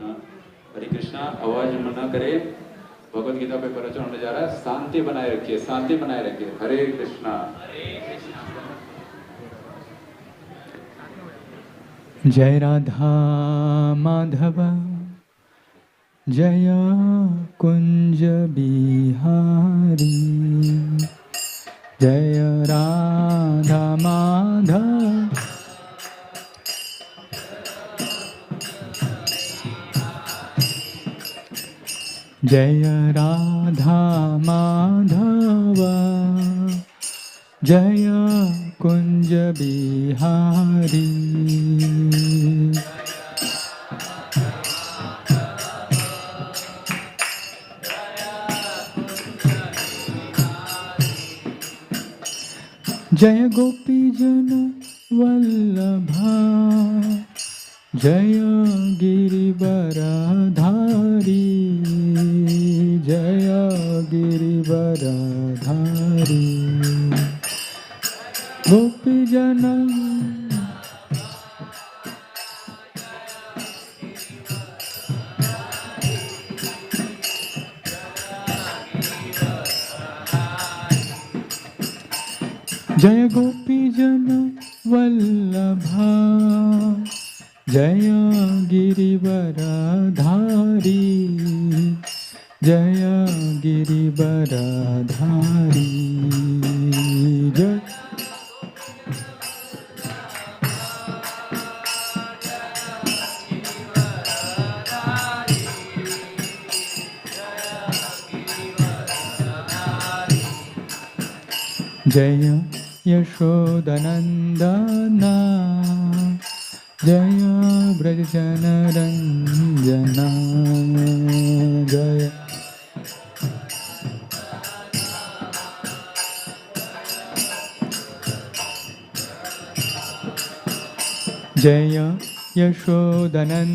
हरे कृष्णा। आवाज न करे, भगवत गीता पे प्रवचन होने जा रहा है। शांति बनाए रखिए, शांति बनाए रखिए। हरे कृष्णा। जय राधा माधव जय कुंज बिहारी, जय राधा माधव जय राधा माधव जय कुंज बिहारी। जय गोपी जन वल्लभा जय गिरिवरधारी, जय गिरिवरधारी। गोपी जन जय गोपी जन वल्लभा जय गिरिवरधारी, जय गिरिवरधारी। जय जय यशोदनंदना जय ब्रजजनरंजना, जय जय यशोदनंदना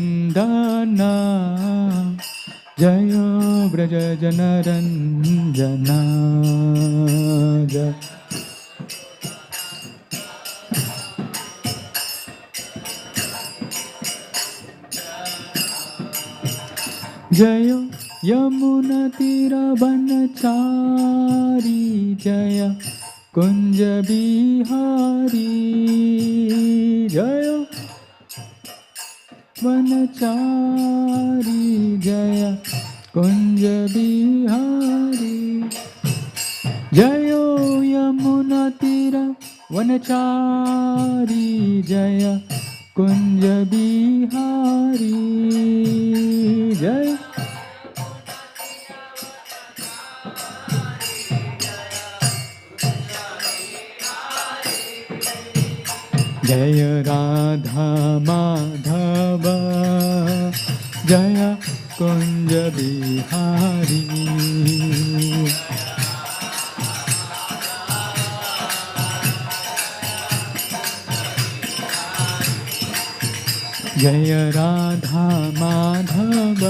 जय ब्रजजनरंजना, जय जय यमुना तीरवनचारी, जय कुंज बिहारी, जय वनचारी, जय कुंज बिहारी। जय यमुना तीरवनचारी, जय कुंज बिहारी, जय जय राधा माधव जय कुंज बिहारी। जय राधा माधव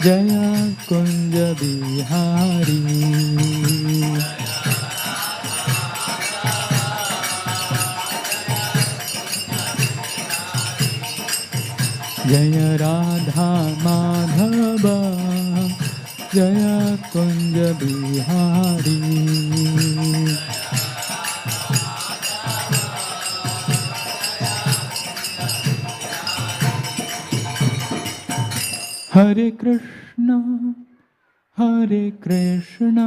जय कुंज बिहारी। जय राधा माधव जय कुंज बिहारी। हरे कृष्णा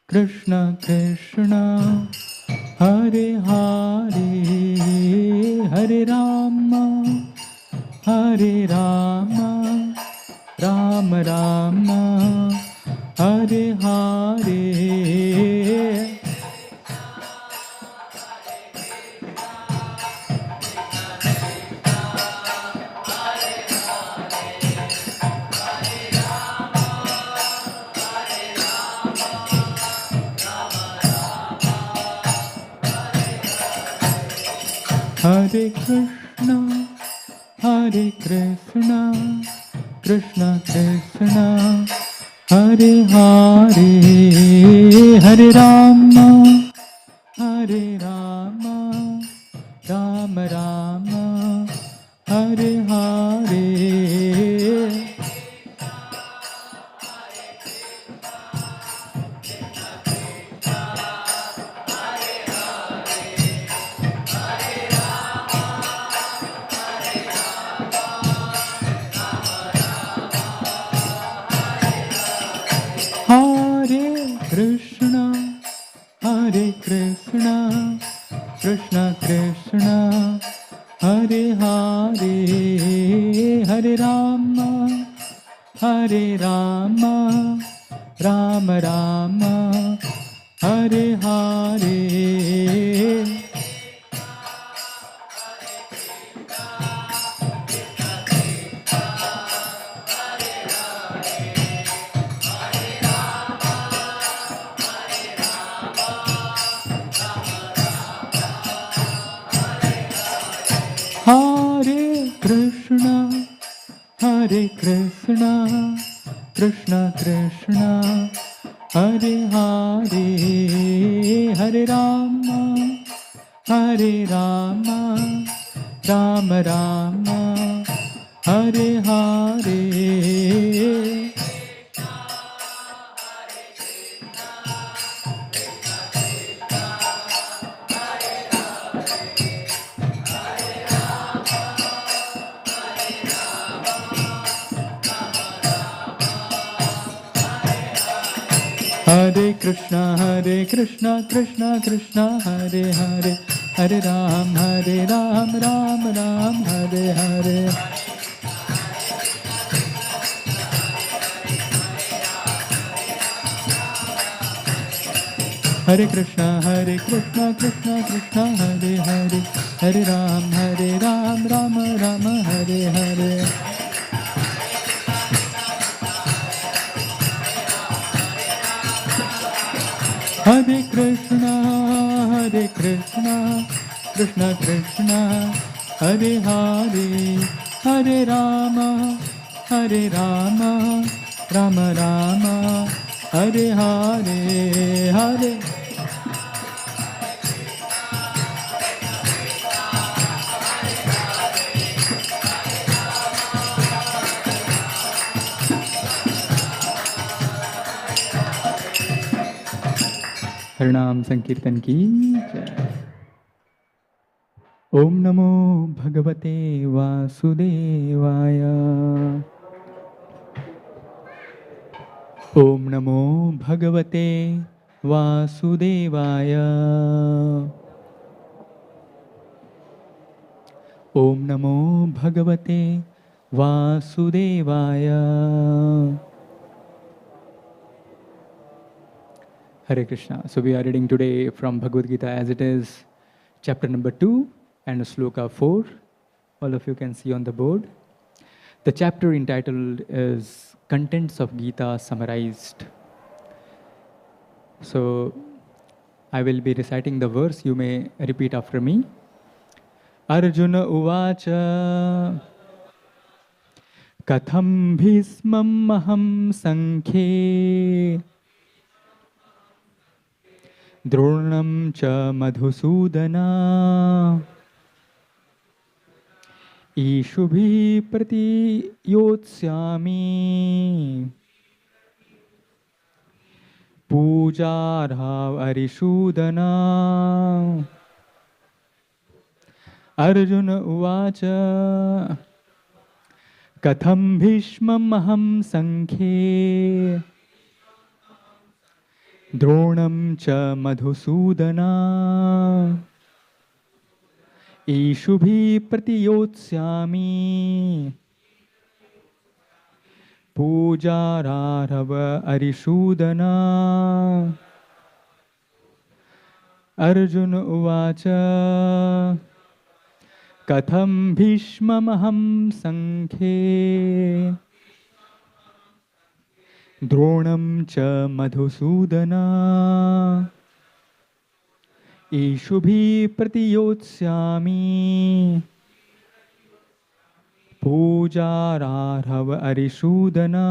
कृष्ण कृष्ण हरे हरे, हरे राम राम राम हरे हरे। हरे कृष्णा कृष्ण कृष्ण हरे हरे, हरे Ram Ram Ram Hare Hare. Krishna Krishna Hare Hare Hare Rama Hare Rama Rama Rama Hare Hare Hare Krishna Hare Krishna Krishna Krishna Hare Hare Hare Rama Hare Rama Rama Rama Hare Hare Hare Krishna Krishna Krishna Hare Hare Hare Ram Ram Ram Hare Hare Hare Krishna Krishna Krishna Hare Hare Hare Ram Ram Ram Hare Hare Hare Krishna Krishna Krishna Hare Hare Hare Rama Rama Rama Hare Hare Hare हरिनाम संकीर्तन की जय। ओम नमो भगवते वासुदेवाय ओम नमो भगवते वासुदेवाय ओम नमो भगवते वासुदेवाय Hare Krishna. So we are reading today from Bhagavad Gita as it is, chapter number 2 and sloka 4. All of you can see on the board. The chapter entitled is Contents of Gita Summarized. So I will be reciting the verse. You may repeat after me. Arjuna Uvacha Katham Bhismam Maham Sankhe Dronam cha madhusudana Ishubhi prati yotsyami Pujarhav arishudana Arjuna uvacha Katham bhishmam maham sankhe Dronam cha madhusudana Ishubhi pratiyotsyami Pujararava arishudana Arjuna uvacha Katham bhishmamaham sankhe Dronam cha madhusudana Ishubhi pratiyotsyami Pujararhav arishudana.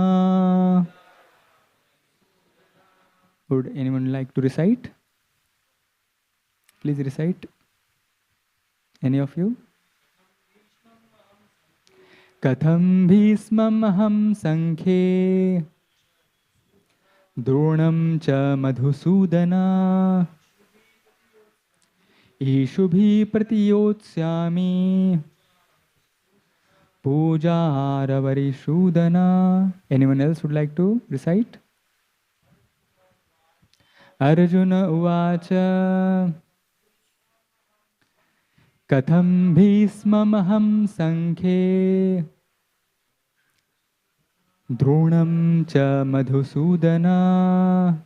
Would anyone like to recite? Please recite. Any of you? Katham bhismamaham sankhe Dronam cha madhusudana Ishubhi pratiyotsyami Pujararvarishudana. Anyone else would like to recite? Arjuna uvacha Katham bhismamaham sankhe Dronam cha madhusudana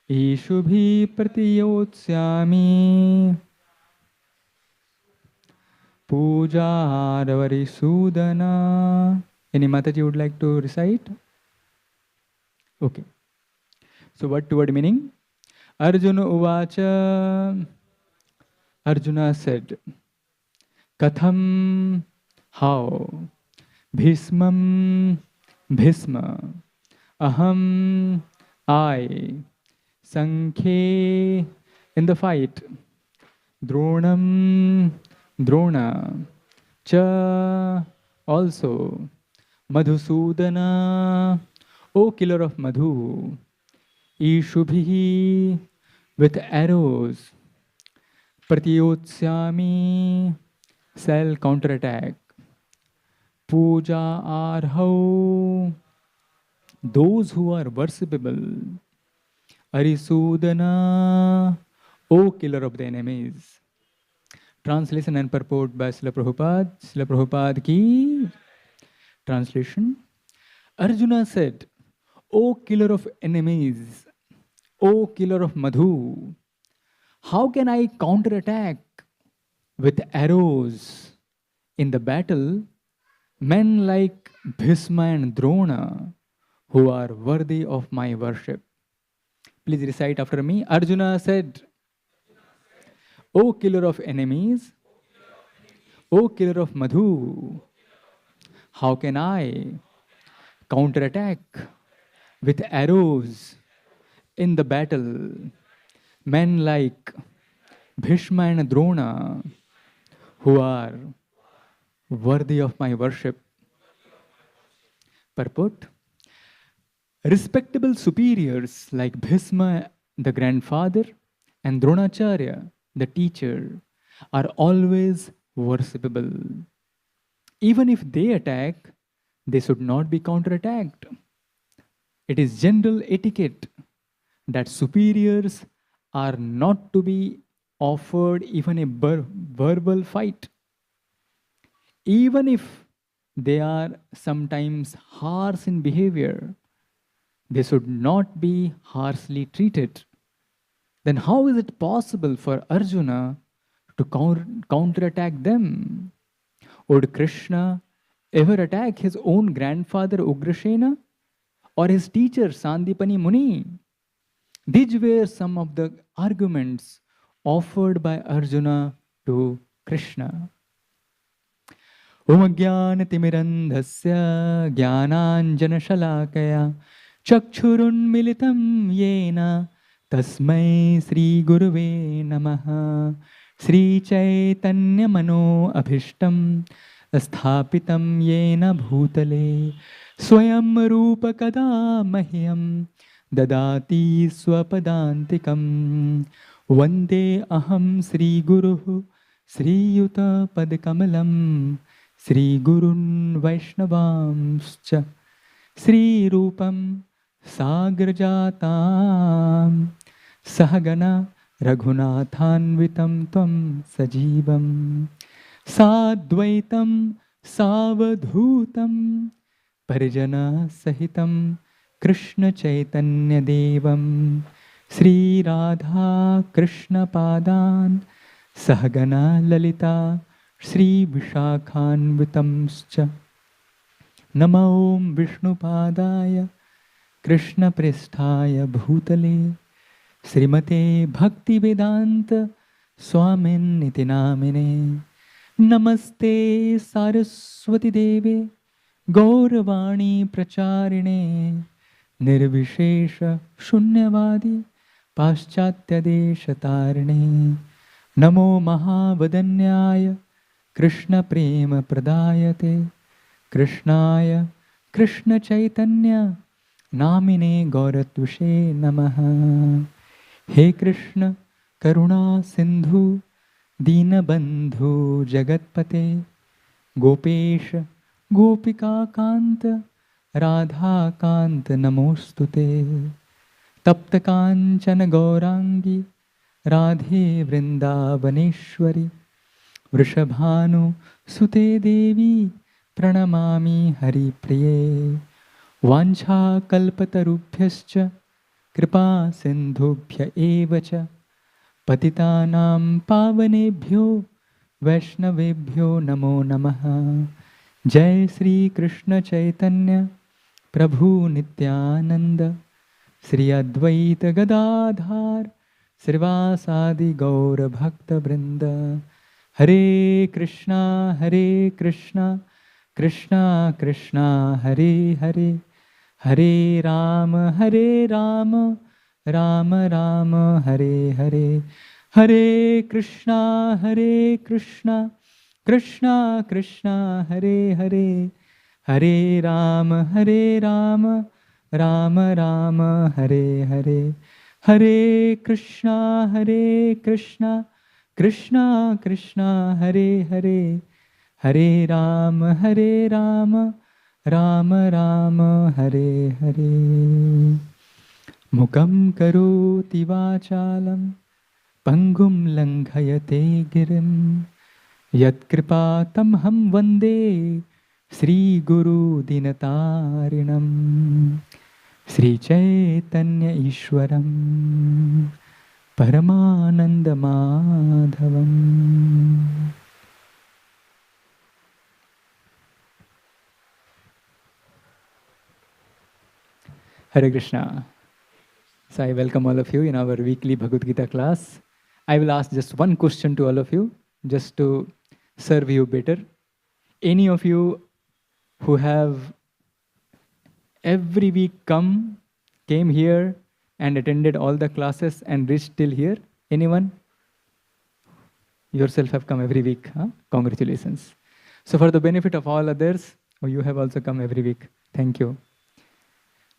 Ishubhi pratiyotsyami Puja Sudana. Any Mataji would like to recite? Okay. So what word meaning? Arjuna Uvacha. Arjuna said, Katham, how? Bhismam, Bhisma. Aham, I. Sankhe, in the fight. Dronam, Drona. Cha, also. Madhusudana, O killer of Madhu. Ishubhihi, with arrows. Pratiyotsyami, shall counterattack. Puja arhau, those who are worshipable. Arisudana, O killer of the enemies. Translation and purport by Srila Prabhupada. Srila Prabhupada ki translation. Arjuna said, O killer of enemies, O killer of Madhu, how can I counterattack with arrows in the battle men like Bhisma and Drona who are worthy of my worship? Please recite after me. Arjuna said, O killer of enemies, O killer of Madhu, how can I counterattack with arrows in the battle men like Bhishma and Drona who are worthy of my worship? Purport. Respectable superiors like Bhisma, the grandfather, and Dronacharya, the teacher, are always worshipable. Even if they attack, they should not be counterattacked. It is general etiquette that superiors are not to be offered even a verbal fight. Even if they are sometimes harsh in behavior, they should not be harshly treated. Then how is it possible for Arjuna to counterattack them? Would Krishna ever attack his own grandfather Ugrasena or his teacher Sandipani Muni? These were some of the arguments offered by Arjuna to Krishna. Om Jnanatimirandhasya Jnananjanashalakaya Chakshurunmilitam Yena Tasmai Sri Guruve Namaha Sri Chaitanya Mano Abhishtam Sthapitam Yena Bhutale Swayam Rupa Kada Mahyam Dadati Swapadantikam Vande Aham Sri Guruhu Sri Yuta Padkamalam Sri Gurun Vaishnavamscha Sri Rupam Sagrajatam Sahagana Raghunathanvitam Tvam Sajivam Sadvaitam Savadhutam Parijana Sahitam Krishna Chaitanya Devam Sri Radha Krishna Padan Sahagana Lalita Sri Vishakhanvitamscha Namo Om Vishnupadaya Krishna Presthaya Bhutale Srimate Bhakti Vedanta Swamin Niti Namine Namaste Saraswati Deve Gauravani Pracharine Nirvishesha Shunyavadi Paschatya Deshatarine Namo Mahavadanyaya Krishna Prema Pradayate Krishnaya Krishna Chaitanya Namine Gauratvishe Namaha. He Krishna Karuna Sindhu Dinabandhu Jagatpate Gopesha Gopika Kanta Radha Kanta Namostute Tapta Kanchana Gaurangi Radhe Vrindavaneshwari Vrishabhanu Sute Devi Pranamami Hari Priye Vancha Kalpatarubhyascha Kripa Sindhubhya Evacha Patitanam Pavanebhyo Vaishnavebhyo Namo Namaha Jai Sri Krishna Chaitanya Prabhu Nityananda Sri Advaita Gadadhar Srivasadi Gaura Bhakta Vrinda Hare Krishna Krishna Krishna Hare Hare Hare Rama Rama Rama Hare Hare Hare Krishna Krishna Krishna Hare Hare Hare Rama Rama Rama Hare Hare Hare Krishna Krishna Krishna Hare Hare Hare Rama Rama Rama Hare Hare Mukam karoti vachalam Pangum langhayate girim Yat kripa tamham vande Sri Guru Dinatarinam Sri Chaitanya Ishwaram Paramananda Madhavam. Hare Krishna. So I welcome all of you in our weekly Bhagavad Gita class. I will ask just one question to all of you, just to serve you better. Any of you who have every week came here and attended all the classes and reached till here? Anyone? Yourself have come every week. Huh? Congratulations. So for the benefit of all others, you have also come every week. Thank you.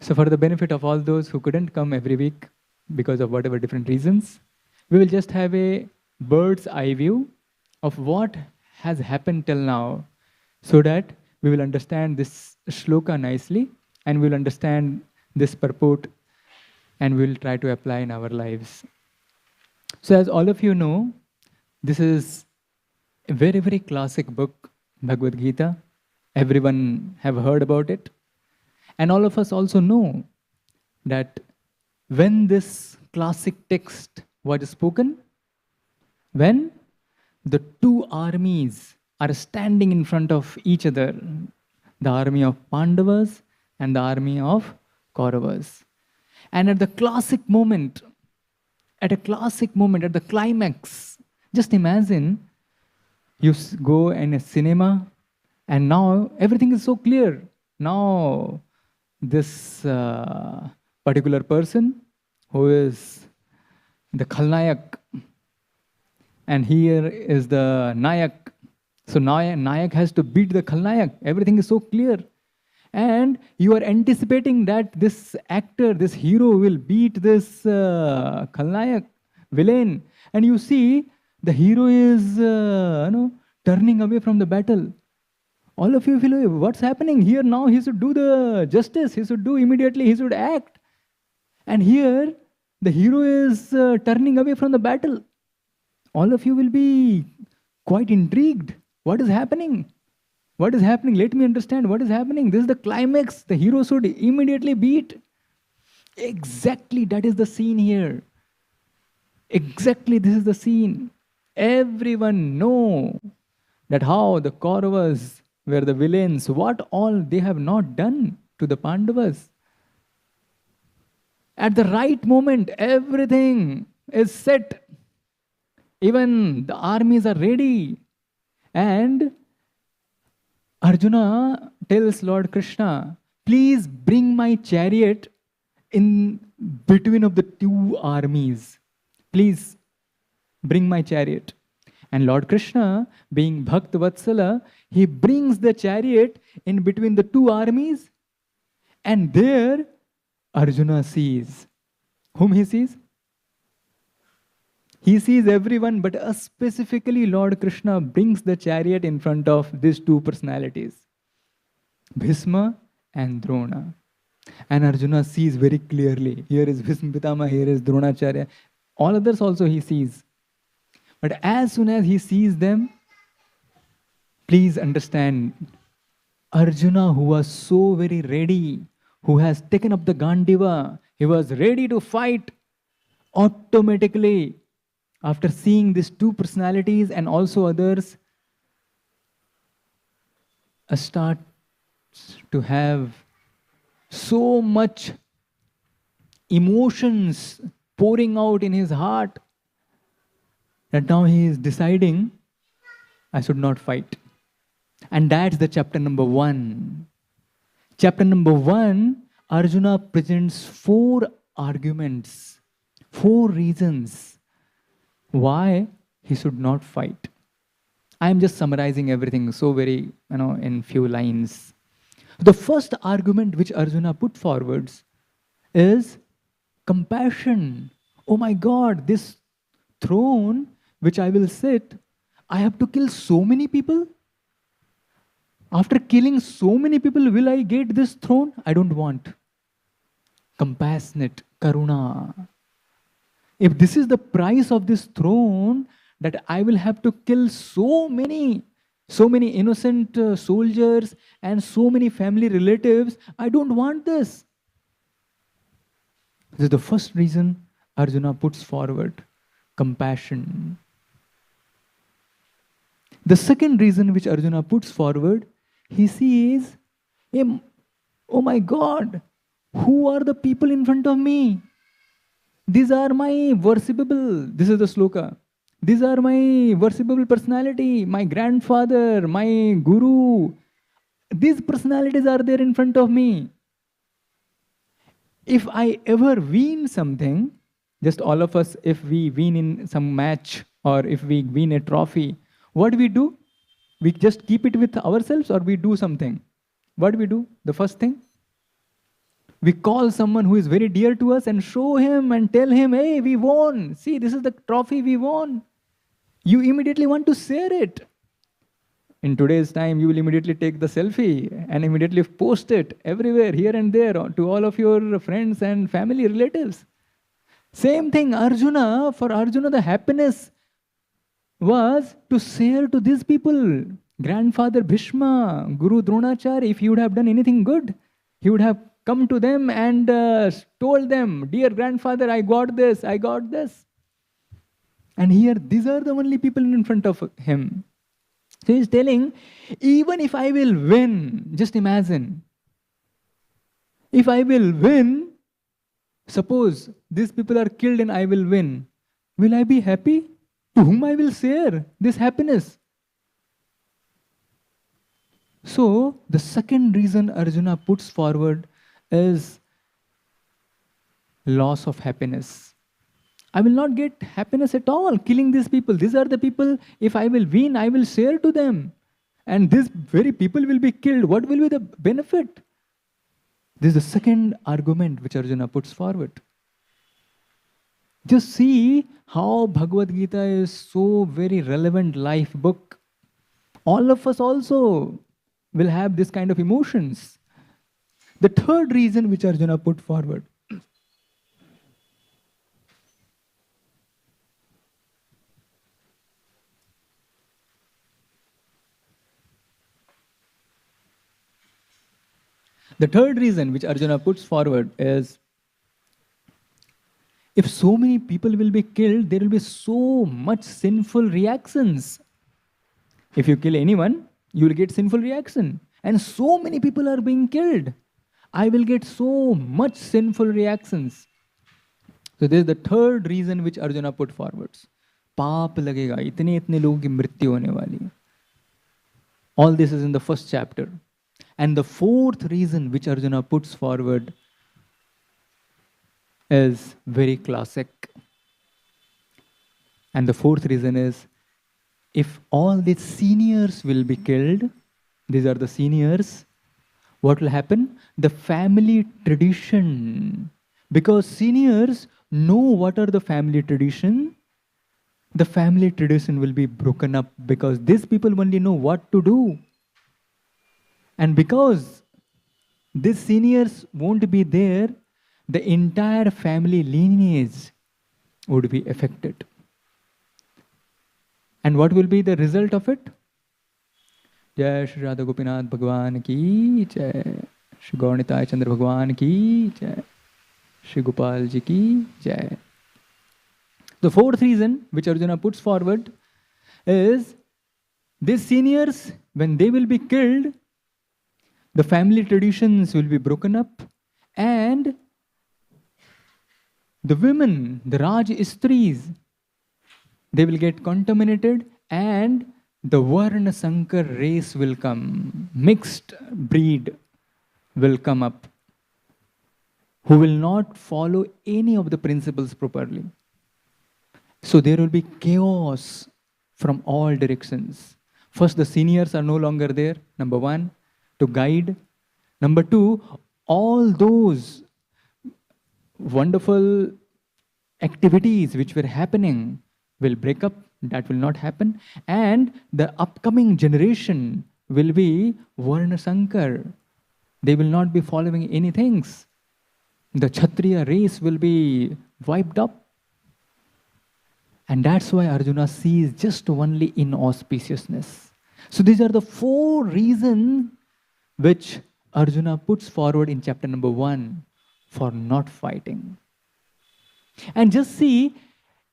So for the benefit of all those who couldn't come every week because of whatever different reasons, we will just have a bird's eye view of what has happened till now, so that we will understand this shloka nicely and we will understand this purport and we will try to apply in our lives. So as all of you know, this is a very, very classic book, Bhagavad Gita. Everyone have heard about it. And all of us also know that when this classic text was spoken, when the two armies are standing in front of each other, the army of Pandavas and the army of Kauravas. And at the classic moment, at the climax, just imagine you go in a cinema and now everything is so clear. Now this particular person who is the Khalnayak, and here is the Nayak. So Nayak has to beat the Khalnayak. Everything is so clear. And you are anticipating that this actor, this hero will beat this Khalnayak, villain. And you see the hero is turning away from the battle. All of you feel, what's happening here now? He should do the justice. He should do immediately. He should act. And here, the hero is turning away from the battle. All of you will be quite intrigued. What is happening? What is happening? Let me understand what is happening. This is the climax. The hero should immediately beat. Exactly, that is the scene here. Exactly, this is the scene. Everyone know that how the Kauravas were the villains, what all they have not done to the Pandavas. At the right moment, everything is set. Even the armies are ready. And Arjuna tells Lord Krishna, please bring my chariot in between of the two armies. Please bring my chariot. And Lord Krishna, being Bhakta Vatsala, he brings the chariot in between the two armies. And there Arjuna sees. Whom he sees? He sees everyone, but specifically Lord Krishna brings the chariot in front of these two personalities, Bhisma and Drona. And Arjuna sees very clearly, here is Bhisma Pitama, here is Dronacharya. All others also he sees. But as soon as he sees them, please understand, Arjuna, who was so very ready, who has taken up the Gandiva, he was ready to fight, automatically, after seeing these two personalities and also others, starts to have so much emotions pouring out in his heart that now he is deciding, I should not fight. And that's the chapter number 1. Chapter number 1, Arjuna presents 4 arguments, 4 reasons why he should not fight. I am just summarizing everything so very, in few lines. The first argument which Arjuna put forwards is compassion. Oh my God, this throne which I will sit, I have to kill so many people? After killing so many people, will I get this throne? I don't want. Compassionate, karuna. If this is the price of this throne, that I will have to kill so many innocent soldiers and so many family relatives, I don't want this. This is the first reason Arjuna puts forward, compassion. The second reason which Arjuna puts forward, he sees, oh my God, who are the people in front of me? These are my worshipable, this is the sloka. These are my worshipable personality, my grandfather, my guru. These personalities are there in front of me. If I ever win something, just all of us, if we win in some match or if we win a trophy, what do we do? We just keep it with ourselves or we do something? What do we do? The first thing? We call someone who is very dear to us and show him and tell him, hey, we won. See, this is the trophy we won. You immediately want to share it. In today's time, you will immediately take the selfie and immediately post it everywhere, here and there, to all of your friends and family relatives. Same thing, Arjuna. For Arjuna, the happiness was to share to these people. Grandfather Bhishma, Guru Dronacharya, if he would have done anything good, he would have come to them and told them, dear grandfather, I got this, I got this. And here, these are the only people in front of him. So he's telling, even if I will win, just imagine, if I will win, suppose these people are killed and I will win, will I be happy? To whom I will share this happiness? So, the second reason Arjuna puts forward is loss of happiness. I will not get happiness at all killing these people. These are the people, if I will win, I will share to them. And these very people will be killed. What will be the benefit? This is the second argument which Arjuna puts forward. Just see how Bhagavad Gita is so very relevant life book. All of us also will have this kind of emotions. The third reason which Arjuna put forward, the third reason which Arjuna puts forward is, if so many people will be killed, there will be so much sinful reactions. If you kill anyone, you will get sinful reaction. And so many people are being killed. I will get so much sinful reactions. So this is the third reason which Arjuna put forwards. Paap lagega, itne logon ki mrityu hone wali. All this is in the first chapter. And the fourth reason which Arjuna puts forward is very classic. And the fourth reason is, if all the seniors will be killed, these are the seniors, what will happen? The family tradition. Because seniors know what are the family tradition, the family tradition will be broken up because these people only know what to do. And because these seniors won't be there, the entire family lineage would be affected. And what will be the result of it? Jai Shri Radha Gopinath Bhagwan ki Jai. Shri Gaurnitai Chandra Bhagwan ki Jai. Shri Gopal ji ki Jai. The fourth reason which Arjuna puts forward is these seniors, when they will be killed, the family traditions will be broken up, and the women, the Raj Istris, they will get contaminated, and the Varna Sankar race will come, mixed breed will come up, who will not follow any of the principles properly. So there will be chaos from all directions. First, the seniors are no longer there, number one, to guide. Number two, all those wonderful activities which were happening will break up. That will not happen. And the upcoming generation will be Varna Sankar. They will not be following any things. The Kshatriya race will be wiped up. And that's why Arjuna sees just only inauspiciousness. So these are the four reasons which Arjuna puts forward in chapter number 1 for not fighting. And just see,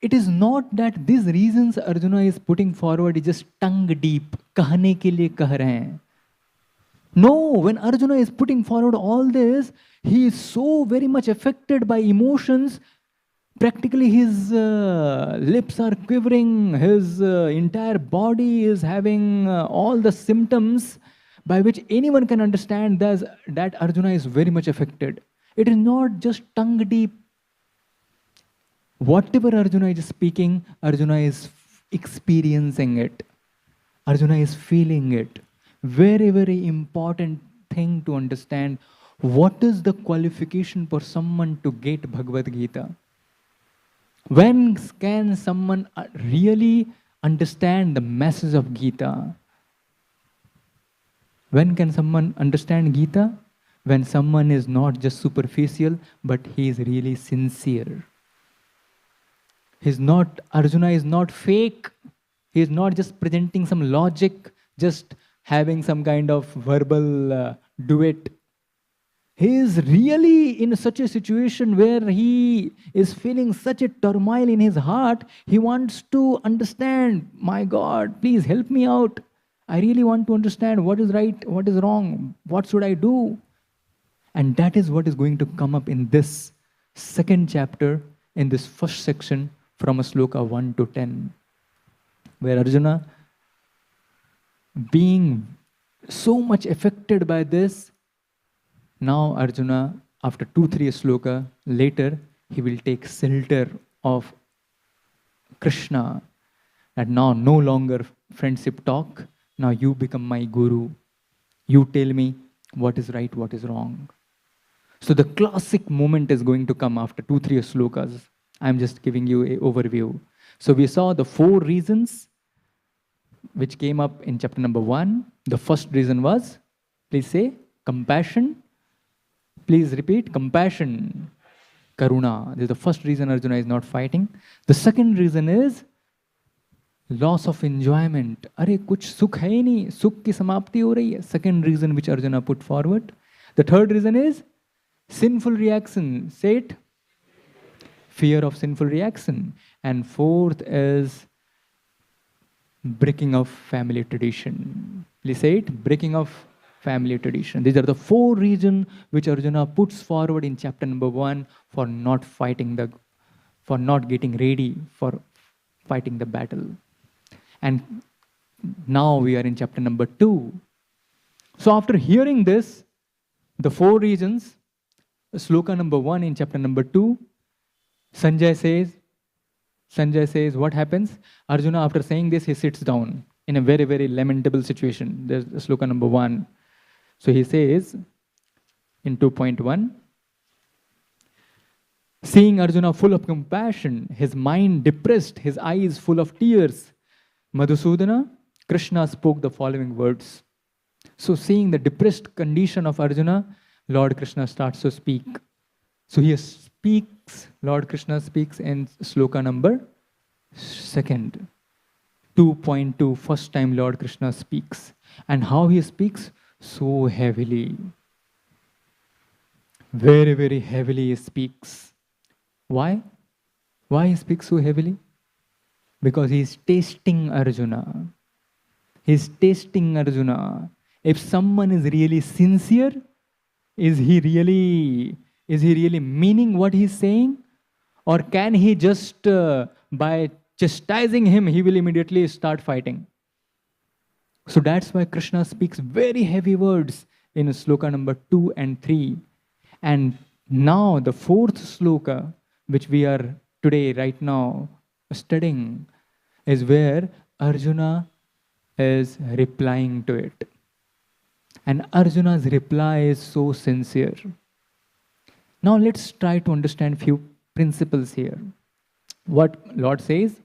it is not that these reasons Arjuna is putting forward is just tongue deep, कहने के लिए कह रहे हैं. No, when Arjuna is putting forward all this, he is so very much affected by emotions. Practically his lips are quivering, his entire body is having all the symptoms by which anyone can understand that Arjuna is very much affected. It is not just tongue deep. Whatever Arjuna is speaking, Arjuna is experiencing it. Arjuna is feeling it. Very, very important thing to understand. What is the qualification for someone to get Bhagavad Gita? When can someone really understand the message of Gita? When can someone understand Gita? When someone is not just superficial, but he is really sincere. Arjuna is not fake. He is not just presenting some logic, just having some kind of verbal duet. He is really in such a situation where he is feeling such a turmoil in his heart. He wants to understand, my God, please help me out. I really want to understand what is right, what is wrong, what should I do? And that is what is going to come up in this second chapter, in this first section from sloka 1 to 10, where Arjuna, being so much affected by this, now Arjuna, after 2-3 sloka later, he will take shelter of Krishna. And now no longer friendship talk. Now you become my guru. You tell me what is right, what is wrong. So the classic moment is going to come after 2-3 slokas. I'm just giving you an overview. So we saw the 4 reasons which came up in chapter number 1. The first reason was, please say, compassion. Please repeat, compassion, karuna. This is the first reason Arjuna is not fighting. The second reason is loss of enjoyment. अरे कुछ सुख है ही नहीं, सुख की समाप्ति हो रही है. Second reason which Arjuna put forward. The third reason is sinful reaction. Say it. Fear of sinful reaction. And fourth is breaking of family tradition. Please say it. Breaking of family tradition. These are the 4 reasons which Arjuna puts forward in chapter number 1 for not fighting for not getting ready for fighting the battle. And now we are in chapter number 2. So after hearing this, the 4 reasons, sloka number 1 in chapter number 2, Sanjay says, what happens? Arjuna, after saying this, he sits down in a very, very lamentable situation. There's sloka number 1. So he says in 2.1, seeing Arjuna full of compassion, his mind depressed, his eyes full of tears, Madhusudana, Krishna spoke the following words. So seeing the depressed condition of Arjuna, Lord Krishna starts to speak. So he speaks, Lord Krishna speaks in sloka number 2nd. 2.2, first time Lord Krishna speaks. And how he speaks? So heavily. Very, very heavily he speaks. Why? Why he speaks so heavily? Because he is tasting Arjuna. He is tasting Arjuna. If someone is really sincere, is he really meaning what he is saying? Or can he just, by chastising him, he will immediately start fighting? So that's why Krishna speaks very heavy words in sloka number 2 and 3. And now the 4th sloka, which we are today, right now, studying, is where Arjuna is replying to it. And Arjuna's reply is so sincere. Now let's try to understand few principles here. What Lord says,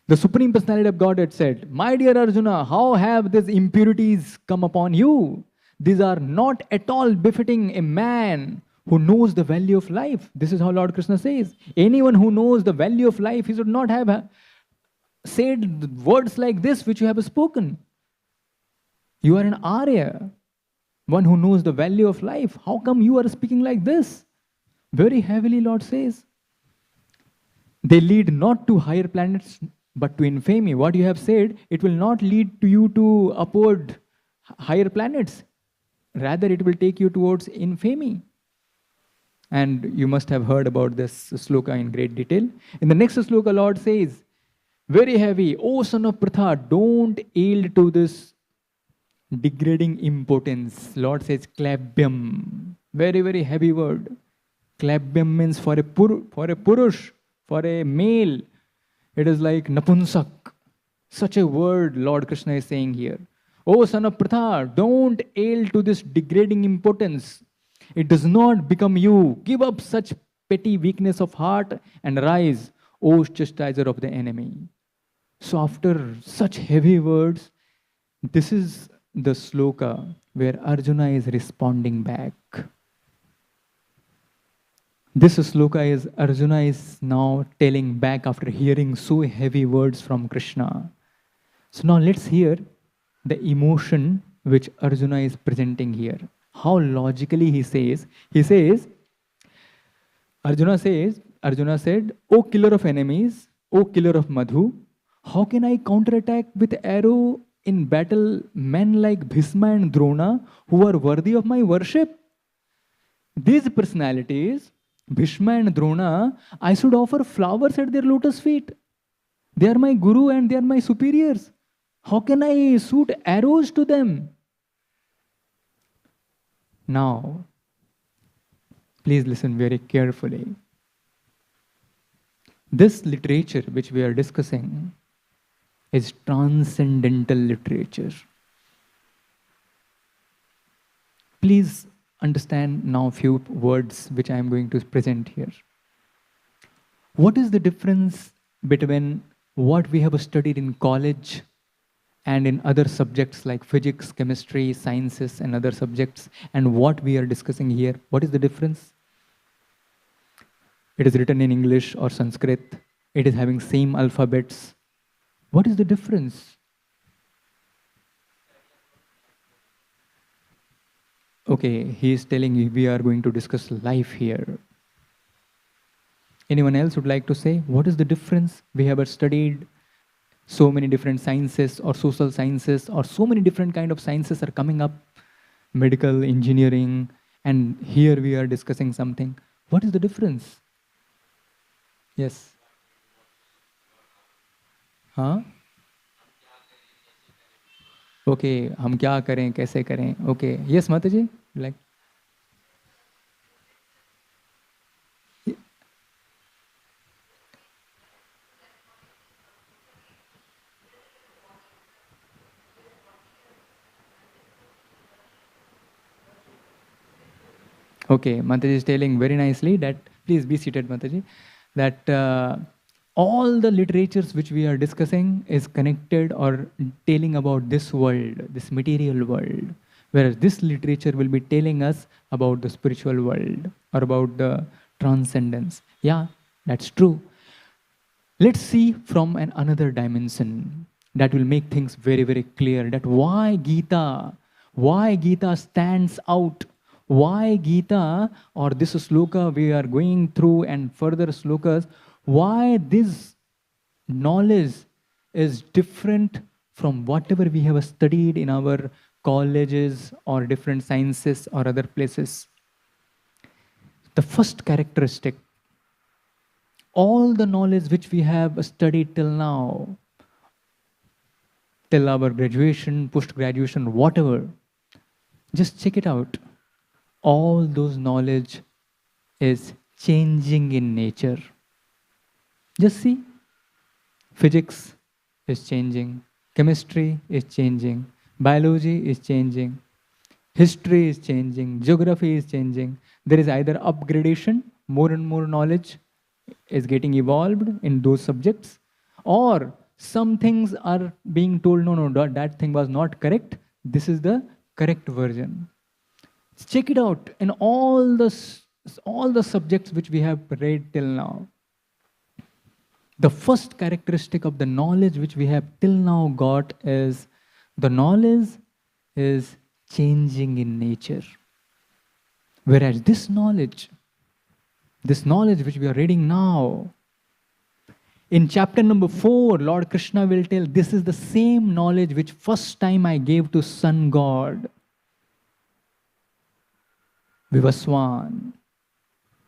the Supreme Personality of Godhead said, "My dear Arjuna, how have these impurities come upon you? These are not at all befitting a man who knows the value of life." This is how Lord Krishna says. Anyone who knows the value of life, he should not have said words like this which you have spoken. You are an Arya, one who knows the value of life. How come you are speaking like this? Very heavily, Lord says. They lead not to higher planets, but to infamy. What you have said, it will not lead to you to upward higher planets. Rather, it will take you towards infamy. And you must have heard about this sloka in great detail. In the next sloka, Lord says, very heavy, "O son of Pratha, don't yield to this degrading impotence." Lord says, "Klabhyam." Very, very heavy word. Klabhyam means for a purush, for a male. It is like napunsak. Such a word Lord Krishna is saying here. "O son of Pratha, don't yield to this degrading impotence. It does not become you. Give up such petty weakness of heart and rise, O chastiser of the enemy." So after such heavy words, this is the sloka where Arjuna is responding back. This sloka is Arjuna is now telling back after hearing so heavy words from Krishna. So now let's hear the emotion which Arjuna is presenting here. How logically he says, Arjuna said, "O killer of enemies, O killer of Madhu, how can I counterattack with arrow in battle men like Bhisma and Drona who are worthy of my worship? These personalities, Bhishma and Drona, I should offer flowers at their lotus feet. They are my guru and they are my superiors. How can I shoot arrows to them?" Now, please listen very carefully. This literature which we are discussing is transcendental literature. Please understand now a few words which I am going to present here. What is the difference between what we have studied in college and in other subjects like physics, chemistry, sciences and other subjects, and what we are discussing here? What is the difference? It is written in English or Sanskrit. It is having same alphabets. What is the difference? Okay, he is telling you we are going to discuss life here. Anyone else would like to say, what is the difference? We have studied so many different sciences or social sciences or so many different kind of sciences are coming up, medical, engineering, and here we are discussing something. What is the difference? Yes. हाँ? Okay, हम क्या करें, कैसे करें? Okay, yes, Mataji, like. Okay, Mataji is telling very nicely that, please be seated, Mataji, that all the literatures which we are discussing is connected or telling about this world, this material world, whereas this literature will be telling us about the spiritual world or about the transcendence. Yeah, that's true. Let's see from another dimension that will make things very, very clear that why Gita stands out, why Gita or this sloka we are going through and further slokas, why this knowledge is different from whatever we have studied in our colleges or different sciences or other places. The first characteristic, all the knowledge which we have studied till now, till our graduation, post-graduation, whatever, just check it out. All those knowledge is changing in nature. Just see, physics is changing, chemistry is changing, biology is changing, history is changing, geography is changing. There is either upgradation, more and more knowledge is getting evolved in those subjects, or some things are being told, no, that thing was not correct. This is the correct version. Check it out in all the subjects which we have read till now. The first characteristic of the knowledge which we have till now got is the knowledge is changing in nature. Whereas this knowledge which we are reading now, in chapter number 4, Lord Krishna will tell, this is the same knowledge which first time I gave to Sun God, Vivaswan.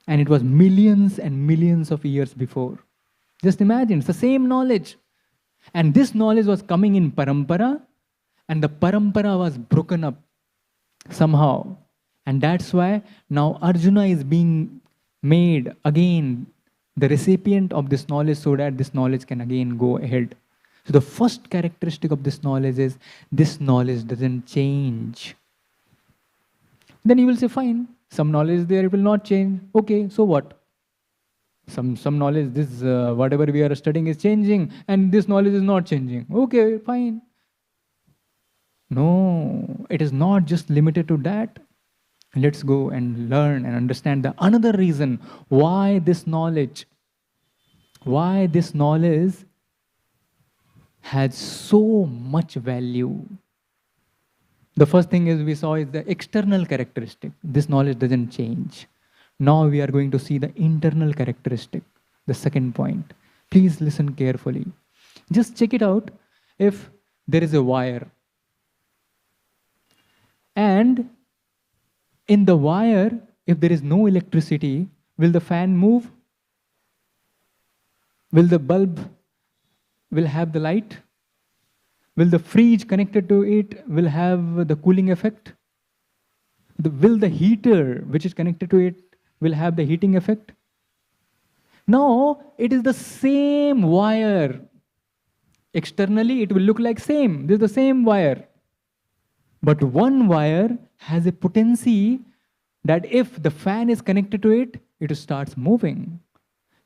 And it was millions and millions of years before. Just imagine, it's the same knowledge. And this knowledge was coming in parampara, and the parampara was broken up somehow. And that's why now Arjuna is being made again the recipient of this knowledge so that this knowledge can again go ahead. So the first characteristic of this knowledge is this knowledge doesn't change. Then you will say, fine, some knowledge there, it will not change. Okay, so what? Some knowledge, this whatever we are studying is changing, and this knowledge is not changing. Okay, fine. No, it is not just limited to that. Let's go and learn and understand the another reason why this knowledge has so much value. The first thing is we saw is the external characteristic. This knowledge doesn't change. Now we are going to see the internal characteristic, the second point. Please listen carefully. Just check it out. If there is a wire, and in the wire, if there is no electricity, will the fan move? Will the bulb will have the light? Will the fridge connected to it will have the cooling effect? Will the heater which is connected to it will have the heating effect? No, it is the same wire. Externally, it will look like same. This is the same wire. But one wire has a potency that if the fan is connected to it, it starts moving.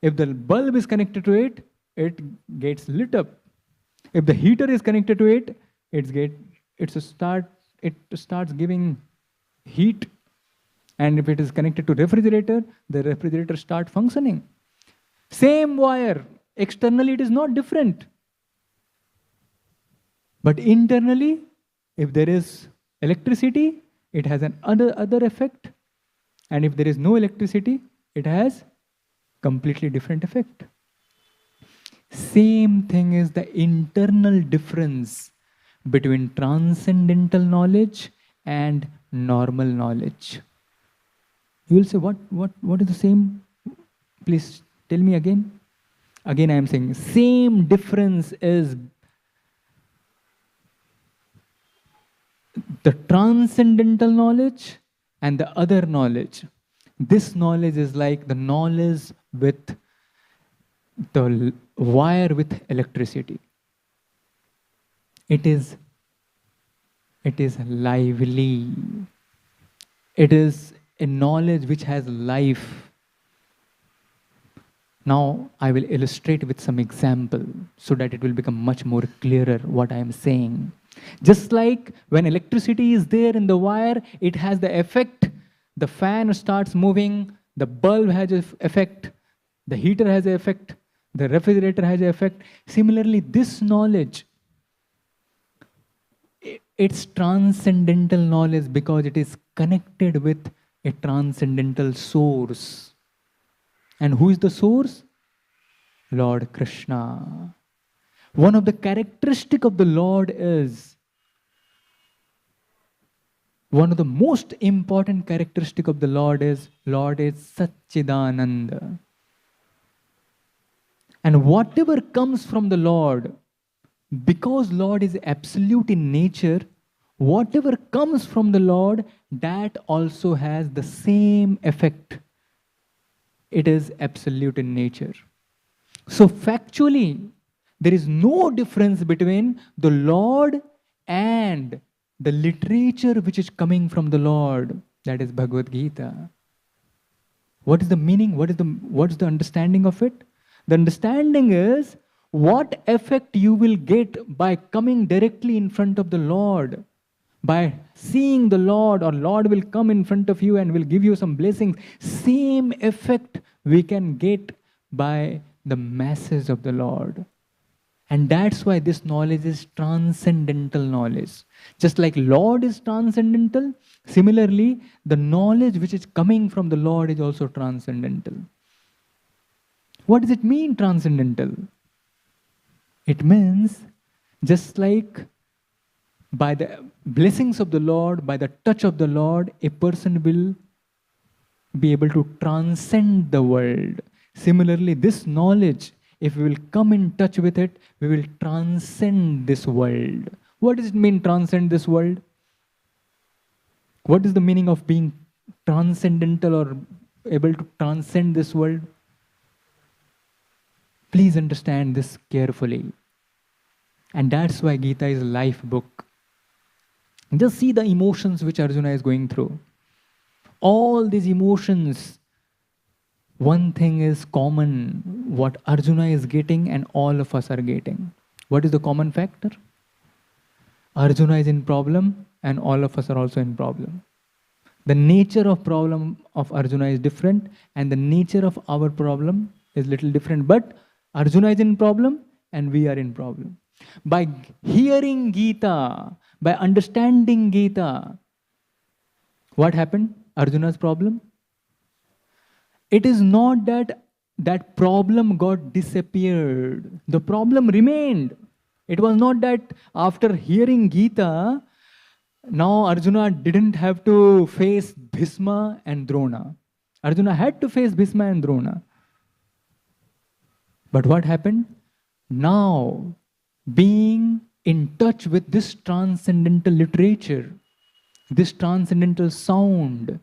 If the bulb is connected to it, it gets lit up. If the heater is connected to it, it starts giving heat. And if it is connected to refrigerator, the refrigerator starts functioning. Same wire. Externally, it is not different. But internally, if there is electricity, it has an other effect. And if there is no electricity, it has completely different effect. Same thing is the internal difference between transcendental knowledge and normal knowledge. You will say, what is the same? Please tell me again. Again, I am saying same difference is the transcendental knowledge and the other knowledge. This knowledge is like the knowledge with the wire with electricity. It is lively. It is a knowledge which has life. Now I will illustrate with some example so that it will become much more clearer what I am saying. Just like when electricity is there in the wire, it has the effect, the fan starts moving, The bulb has an effect. The heater has an effect. The refrigerator has an effect. Similarly, this knowledge, it's transcendental knowledge because it is connected with a transcendental source. And who is the source? Lord Krishna. One of the characteristics of the Lord is, one of the most important characteristic of the Lord is Satchidananda. And whatever comes from the Lord, because Lord is absolute in nature, whatever comes from the Lord, that also has the same effect. It is absolute in nature. So factually, there is no difference between the Lord and the literature which is coming from the Lord. That is Bhagavad Gita. What is the meaning? What is the understanding of it? The understanding is what effect you will get by coming directly in front of the Lord. By seeing the Lord, or Lord will come in front of you and will give you some blessings. Same effect we can get by the masses of the Lord. And that's why this knowledge is transcendental knowledge. Just like Lord is transcendental, similarly, the knowledge which is coming from the Lord is also transcendental. What does it mean, transcendental? It means just like by the blessings of the Lord, by the touch of the Lord, a person will be able to transcend the world. Similarly, this knowledge, if we will come in touch with it, we will transcend this world. What does it mean, transcend this world? What is the meaning of being transcendental or able to transcend this world? Please understand this carefully. And that's why Gita is a life book. Just see the emotions which Arjuna is going through. All these emotions, one thing is common, what Arjuna is getting and all of us are getting. What is the common factor? Arjuna is in problem and all of us are also in problem. The nature of problem of Arjuna is different and the nature of our problem is little different. But Arjuna is in problem and we are in problem. By hearing Gita, by understanding Gita, what happened? Arjuna's problem? It is not that that problem got disappeared. The problem remained. It was not that after hearing Gita, now Arjuna didn't have to face Bhisma and Drona. Arjuna had to face Bhisma and Drona. But what happened? Now, being in touch with this transcendental literature, this transcendental sound,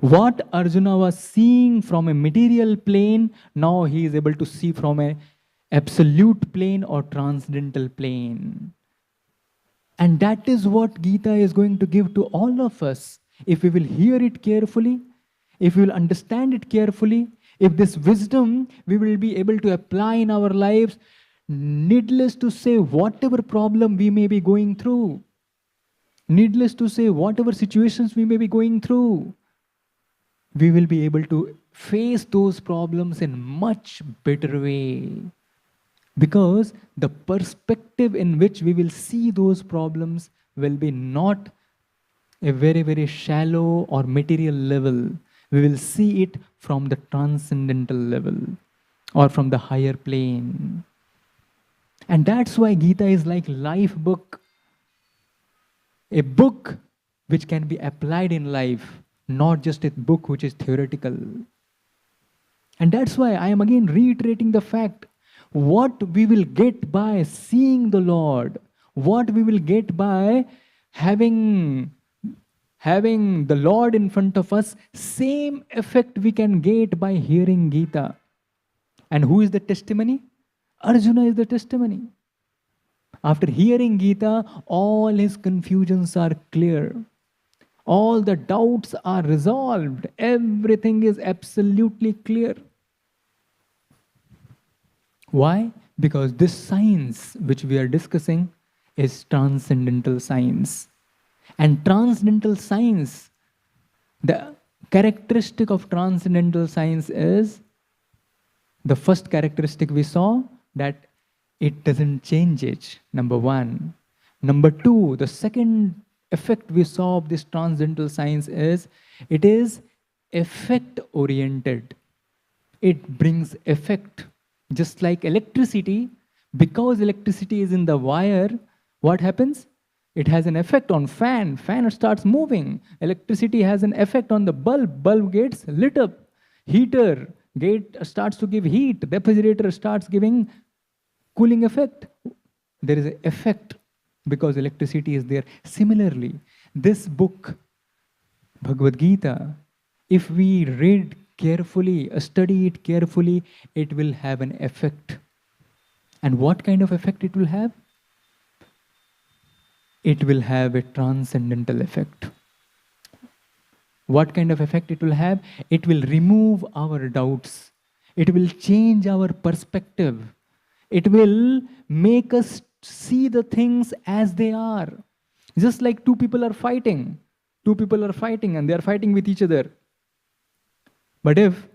what Arjuna was seeing from a material plane, now he is able to see from an absolute plane or transcendental plane. And that is what Gita is going to give to all of us. If we will hear it carefully, if we will understand it carefully, if this wisdom we will be able to apply in our lives, needless to say, whatever problem we may be going through, needless to say, whatever situations we may be going through, we will be able to face those problems in much better way. Because the perspective in which we will see those problems will be not a very, very shallow or material level. We will see it from the transcendental level or from the higher plane. And that's why Gita is like life book. A book which can be applied in life, not just a book which is theoretical. And that's why I am again reiterating the fact, what we will get by seeing the Lord, what we will get by having the Lord in front of us, same effect we can get by hearing Gita. And who is the testimony? Arjuna is the testimony. After hearing Gita, all his confusions are clear. All the doubts are resolved. Everything is absolutely clear. Why? Because this science which we are discussing is transcendental science. And transcendental science, the characteristic of transcendental science is, the first characteristic we saw, that it doesn't change it, number one. Number two, the second effect we saw of this transcendental science is, it is effect oriented. It brings effect. Just like electricity, because electricity is in the wire, what happens? It has an effect on fan. Fan starts moving. Electricity has an effect on the bulb. Bulb gets lit up. Heater starts to give heat. Refrigerator starts giving cooling effect. There is an effect because electricity is there. Similarly, this book, Bhagavad Gita, if we read carefully, study it carefully, it will have an effect. And what kind of effect it will have? It will have a transcendental effect. What kind of effect it will have? It will remove our doubts. It will change our perspective. It will make us see the things as they are. Just like two people are fighting. Two people are fighting and they are fighting with each other. But if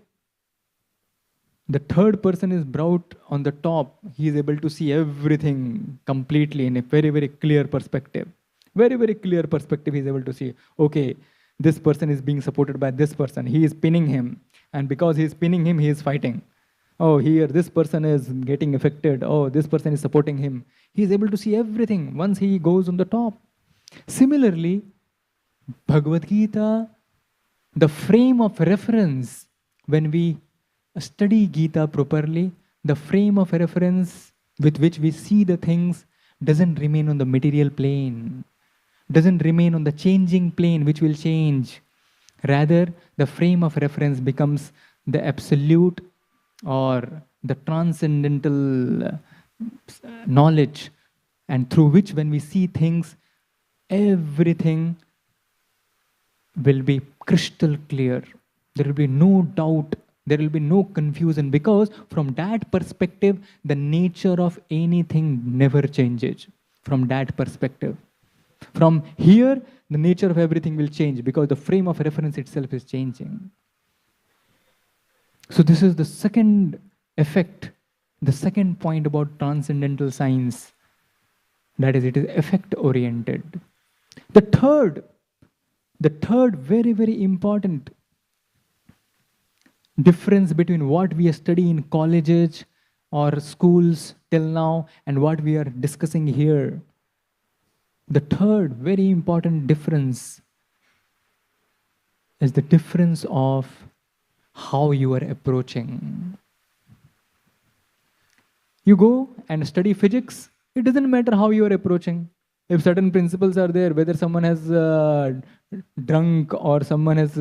the third person is brought on the top, he is able to see everything completely in a very, very clear perspective. Very, very clear perspective he is able to see. Okay, this person is being supported by this person. He is pinning him. And because he is pinning him, he is fighting. Oh, here, this person is getting affected. Oh, this person is supporting him. He is able to see everything once he goes on the top. Similarly, Bhagavad Gita, the frame of reference, when we study Gita properly, the frame of reference with which we see the things doesn't remain on the material plane, doesn't remain on the changing plane which will change. Rather, the frame of reference becomes the absolute or the transcendental knowledge, and through which when we see things, everything will be crystal clear. There will be no doubt. There will be no confusion, because from that perspective, the nature of anything never changes. From that perspective. From here, the nature of everything will change because the frame of reference itself is changing. So this is the second effect, the second point about transcendental science. That is, it is effect-oriented. The third very, very important difference between what we study in colleges or schools till now and what we are discussing here. The third very important difference is the difference of how you are approaching. You go and study physics, it doesn't matter how you are approaching. If certain principles are there, whether someone has drunk or someone has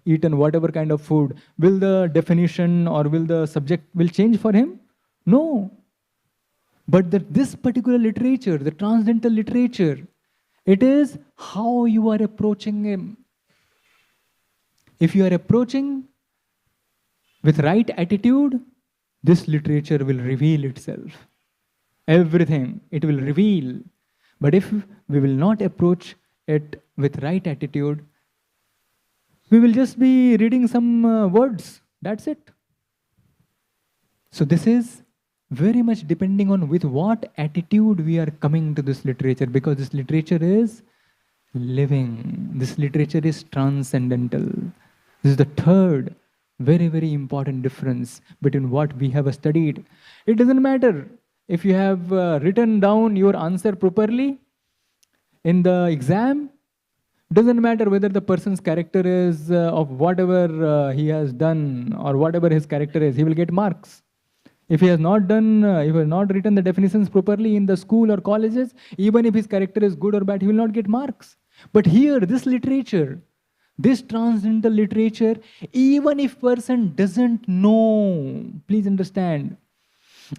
eaten whatever kind of food, will the definition or will the subject will change for him? No. But this particular literature, the transcendental literature, it is how you are approaching him. If you are approaching with right attitude, this literature will reveal itself. Everything, it will reveal. But if we will not approach it with right attitude, we will just be reading some words. That's it. So this is very much depending on with what attitude we are coming to this literature, because this literature is living. This literature is transcendental. This is the third very, very important difference between what we have studied. It doesn't matter if you have written down your answer properly in the exam. Doesn't matter whether the person's character is of whatever he has done or whatever his character is, he will get marks. If he has not done, if he has not written the definitions properly in the school or colleges, even if his character is good or bad, he will not get marks. But here, this literature, this transcendental literature, even if person doesn't know, please understand,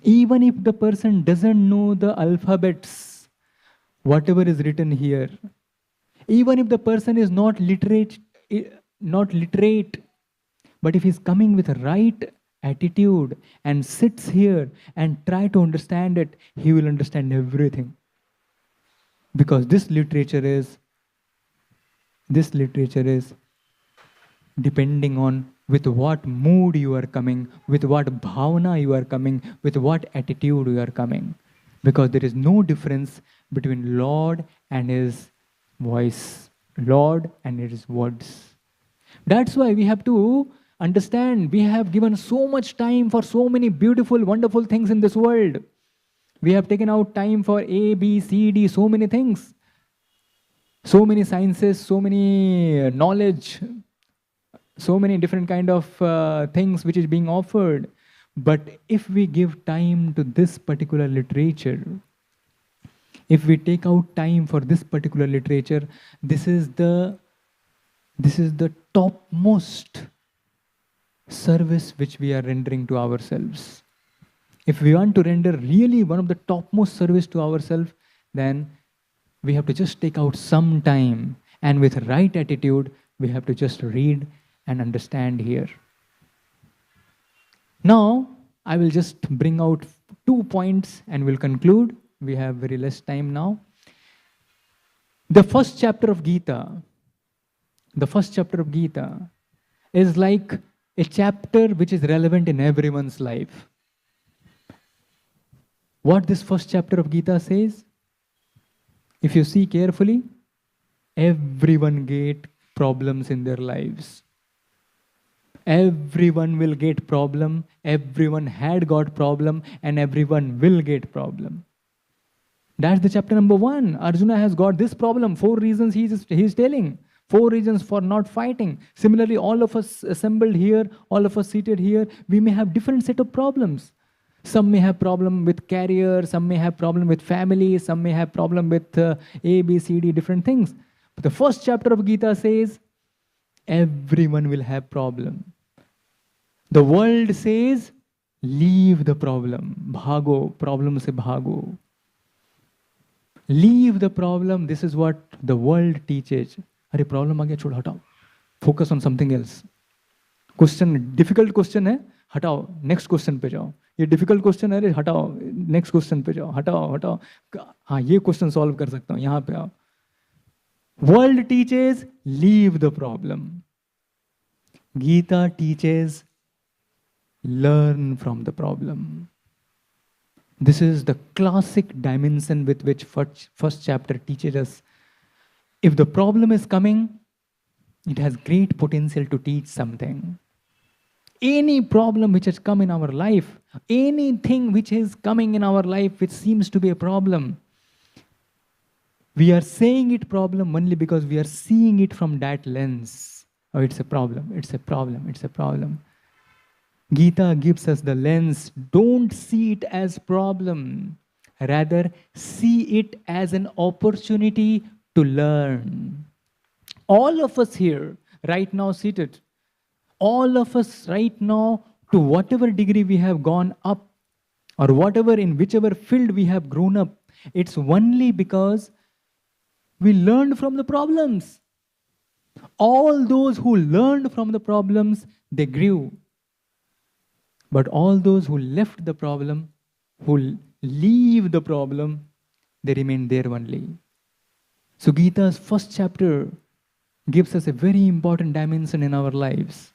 even if the person doesn't know the alphabets, whatever is written here, even if the person is not literate, but if he's coming with a right attitude and sits here and try to understand it, he will understand everything. Because this literature is depending on with what mood you are coming, with what bhavana you are coming, with what attitude you are coming. Because there is no difference between Lord and His voice, Lord and His words. That's why we have to understand we have given so much time for so many beautiful, wonderful things in this world. We have taken out time for A, B, C, D, so many things. So many sciences, so many knowledge, so many different kind of things which is being offered. But if we give time to this particular literature, if we take out time for this particular literature, this is the topmost service which we are rendering to ourselves. If we want to render really one of the topmost service to ourselves, then we have to just take out some time, and with right attitude, we have to just read and understand here. Now, I will just bring out 2 points and we'll conclude. We have very less time now. The first chapter of Gita is like a chapter which is relevant in everyone's life. What this first chapter of Gita says, if you see carefully, everyone get problems in their lives. Everyone will get problem, everyone had got problem, and everyone will get problem. That's the chapter number 1. Arjuna has got this problem, 4 reasons he's telling. 4 reasons for not fighting. Similarly, all of us assembled here, all of us seated here, we may have different set of problems. Some may have problem with career, some may have problem with family, some may have problem with A, B, C, D, different things. But the first chapter of Gita says, everyone will have problem. The world says, leave the problem. Bhago, problem se bhago. Leave the problem. This is what the world teaches. अरे problem आ गया छोड़ हटाओ, focus on something else. Question difficult question है, हटाओ, next question पे जाओ. ये difficult question है, अरे हटाओ, नेक्स्ट क्वेश्चन पे जाओ, हटाओ. हाँ, ये क्वेश्चन सॉल्व कर सकता हूँ, यहाँ पे आओ. World teaches leave the problem. Gita teaches learn from the problem. This is the classic dimension with which first chapter teaches us. If the problem is coming, it has great potential to teach something. Any problem which has come in our life, anything which is coming in our life which seems to be a problem, we are saying it problem only because we are seeing it from that lens. Oh, it's a problem, it's a problem, it's a problem. Gita gives us the lens. Don't see it as problem. Rather, see it as an opportunity to learn. All of us here, right now seated, all of us right now, to whatever degree we have gone up, or whatever in whichever field we have grown up, it's only because we learned from the problems. All those who learned from the problems, they grew. But all those who left the problem, who leave the problem, they remain there only. So Gita's first chapter gives us a very important dimension in our lives.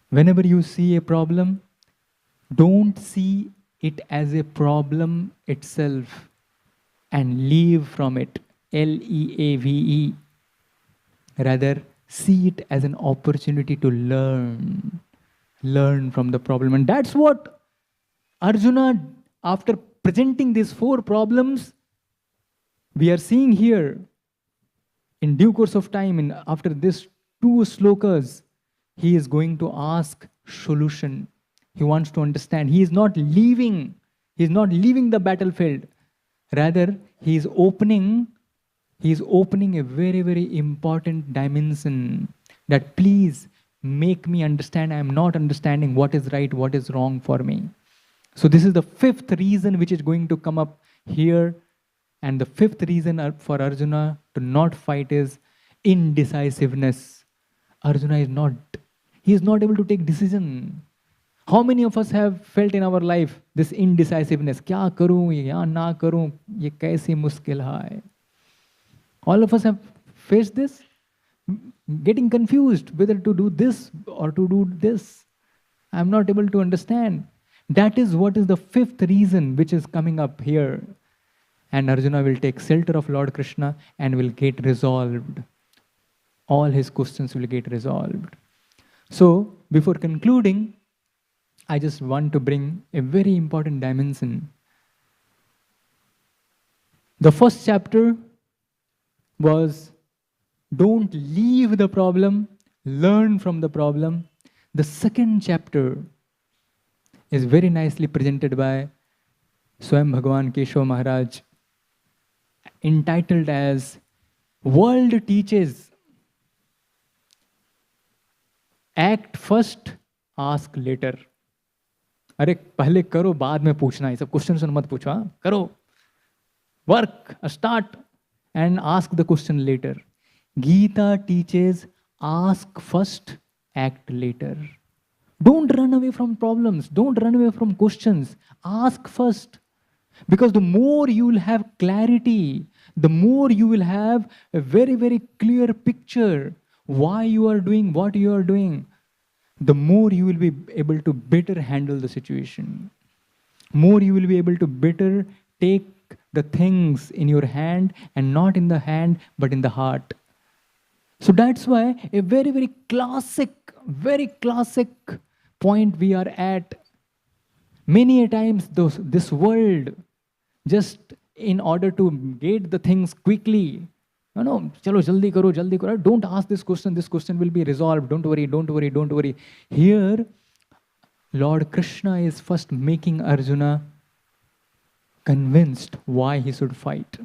Whenever you see a problem, don't see it as a problem itself and leave from it, L-E-A-V-E. Rather, see it as an opportunity to learn from the problem. And that's what Arjuna, after presenting these 4 problems, we are seeing here in due course of time, after these 2 slokas, he is going to ask solution. He wants to understand. He is not leaving the battlefield. Rather, he is opening a very, very important dimension that please make me understand. I am not understanding what is right, what is wrong for me. So this is the 5th reason which is going to come up here. And the 5th reason for Arjuna to not fight is indecisiveness. Arjuna is not able to take decision. How many of us have felt in our life this indecisiveness? Kya karu, ya na karu, ye kaisi mushkil hai. All of us have faced this. getting confused whether to do this or to do this. I'm not able to understand. That is what is the fifth reason which is coming up here. And Arjuna will take shelter of Lord Krishna and will get resolved. All his questions will get resolved. So, before concluding, I just want to bring a very important dimension. The first chapter was don't leave the problem, learn from the problem. The second chapter is very nicely presented by Swayam Bhagavan Keshav Maharaj, entitled as World Teaches, Act First, Ask Later. अरे पहले करो बाद में पूछना, ये सब question मत पूछो, करो, work, start and ask the question later. Gita teaches ask first, act later. Don't run away from problems, don't run away from questions, ask first. Because the more you will have clarity, the more you will have a very, very clear picture why you are doing what you are doing, the more you will be able to better handle the situation. More you will be able to better take the things in your hand, and not in the hand, but in the heart. So that's why a very, very classic point we are at. Many a times this world, just in order to get the things quickly, no, chalo jaldi karo, don't ask this question will be resolved, don't worry. Here, Lord Krishna is first making Arjuna convinced why he should fight.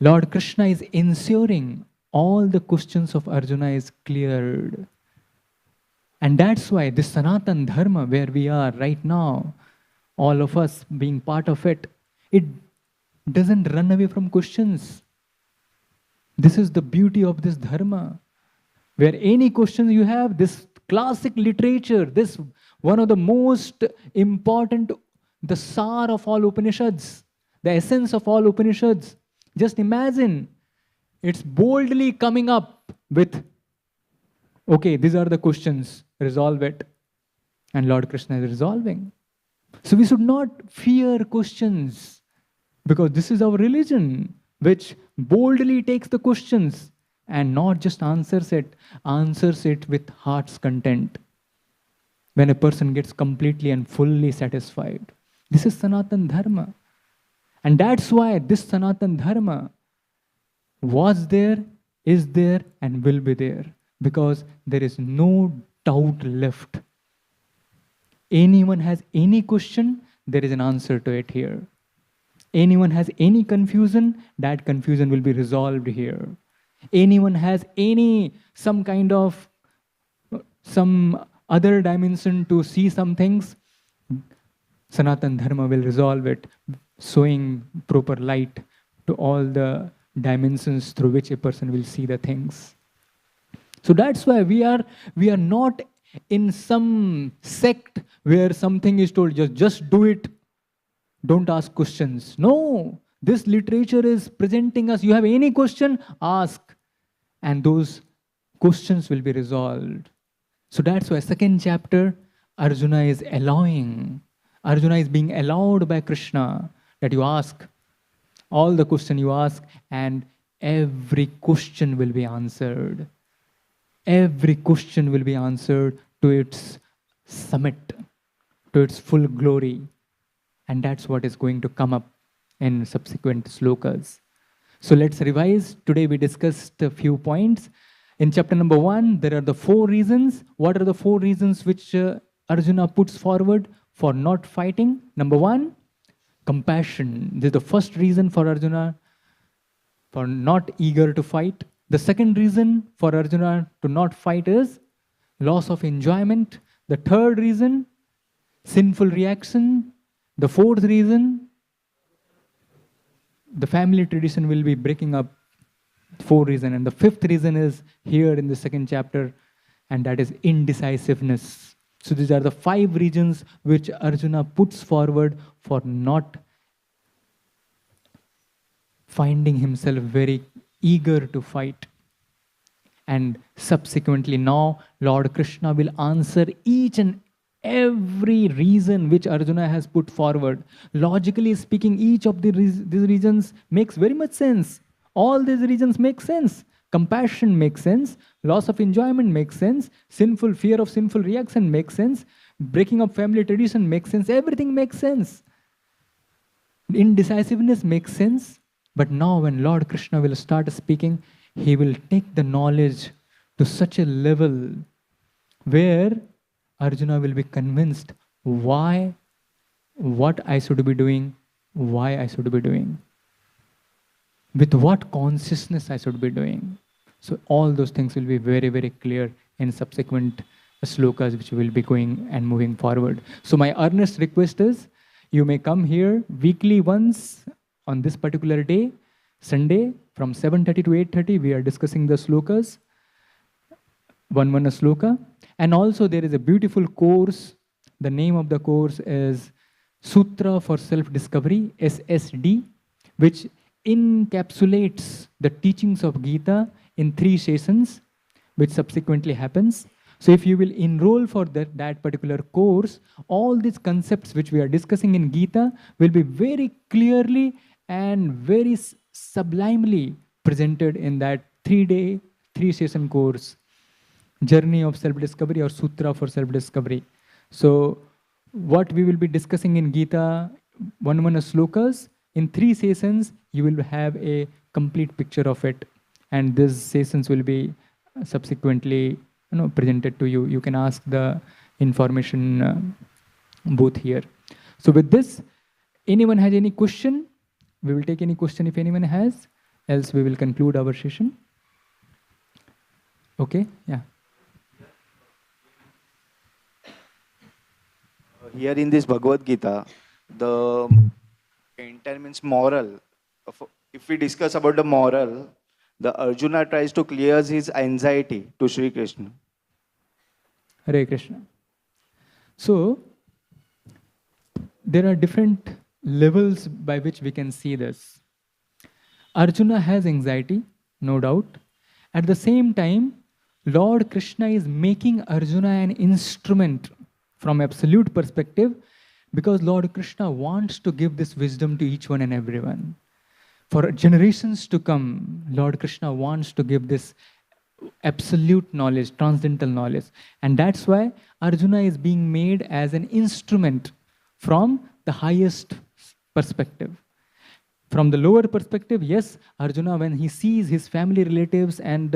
Lord Krishna is ensuring all the questions of Arjuna is cleared. And that's why this Sanatan Dharma, where we are right now, all of us being part of it, it doesn't run away from questions. This is the beauty of this Dharma. Where any questions you have, this classic literature, this one of the most important, the Sar of all Upanishads, the essence of all Upanishads. Just imagine, it's boldly coming up with, okay, these are the questions, resolve it. And Lord Krishna is resolving. So we should not fear questions, because this is our religion, which boldly takes the questions and not just answers it with heart's content. When a person gets completely and fully satisfied. This is Sanatan Dharma. And that's why this Sanatan Dharma was there, is there, and will be there. Because there is no doubt left. Anyone has any question, there is an answer to it here. Anyone has any confusion, that confusion will be resolved here. Anyone has some other dimension to see some things, Sanatan Dharma will resolve it, showing proper light to all the dimensions through which a person will see the things. So that's why we are not in some sect where something is told, just do it, don't ask questions. No, this literature is presenting us, you have any question, ask, and those questions will be resolved. So that's why second chapter, Arjuna is being allowed by Krishna that you ask all the question you ask, and every question will be answered. Every question will be answered to its summit, to its full glory. And that's what is going to come up in subsequent slokas. So let's revise. Today we discussed a few points. In chapter number 1, there are the 4 reasons. What are the 4 reasons which Arjuna puts forward for not fighting? Number 1, compassion. This is the first reason for Arjuna for not eager to fight. The second reason for Arjuna to not fight is loss of enjoyment. The third reason, sinful reaction. The fourth reason, the family tradition will be breaking up. 4 reasons. And the fifth reason is here in the second chapter, and that is indecisiveness. So these are the 5 reasons which Arjuna puts forward for not finding himself very eager to fight. And subsequently now, Lord Krishna will answer each and every reason which Arjuna has put forward. Logically speaking, each of these reasons makes very much sense. All these reasons make sense. Compassion makes sense. Loss of enjoyment makes sense. Fear of sinful reaction makes sense. Breaking up family tradition makes sense. Everything makes sense. Indecisiveness makes sense. But now when Lord Krishna will start speaking, he will take the knowledge to such a level where Arjuna will be convinced what I should be doing, why I should be doing, with what consciousness I should be doing. So all those things will be very, very clear in subsequent slokas which will be going and moving forward. So my earnest request is, you may come here weekly once on this particular day, Sunday, from 7:30 to 8:30, we are discussing the slokas, one sloka. And also there is a beautiful course. The name of the course is Sutra for Self-Discovery, SSD, which encapsulates the teachings of Gita in 3 sessions, which subsequently happens. So if you will enroll for that particular course, all these concepts which we are discussing in Gita will be very clearly and very sublimely presented in that 3-day, 3-session course, Journey of Self-Discovery or Sutra for Self-Discovery. So what we will be discussing in Gita, one slokas, in 3 sessions, you will have a complete picture of it. And these sessions will be subsequently presented to you. You can ask the information booth here. So with this, anyone has any question? We will take any question if anyone has. Else we will conclude our session. Okay, yeah. Here in this Bhagavad Gita, the entire means moral. If we discuss about the moral, the Arjuna tries to clear his anxiety to Sri Krishna. Hare Krishna. So, there are different levels by which we can see this. Arjuna has anxiety, no doubt. At the same time, Lord Krishna is making Arjuna an instrument from absolute perspective, because Lord Krishna wants to give this wisdom to each one and everyone. For generations to come, Lord Krishna wants to give this absolute knowledge, transcendental knowledge. And that's why Arjuna is being made as an instrument from the highest perspective. From the lower perspective, yes, Arjuna, when he sees his family relatives and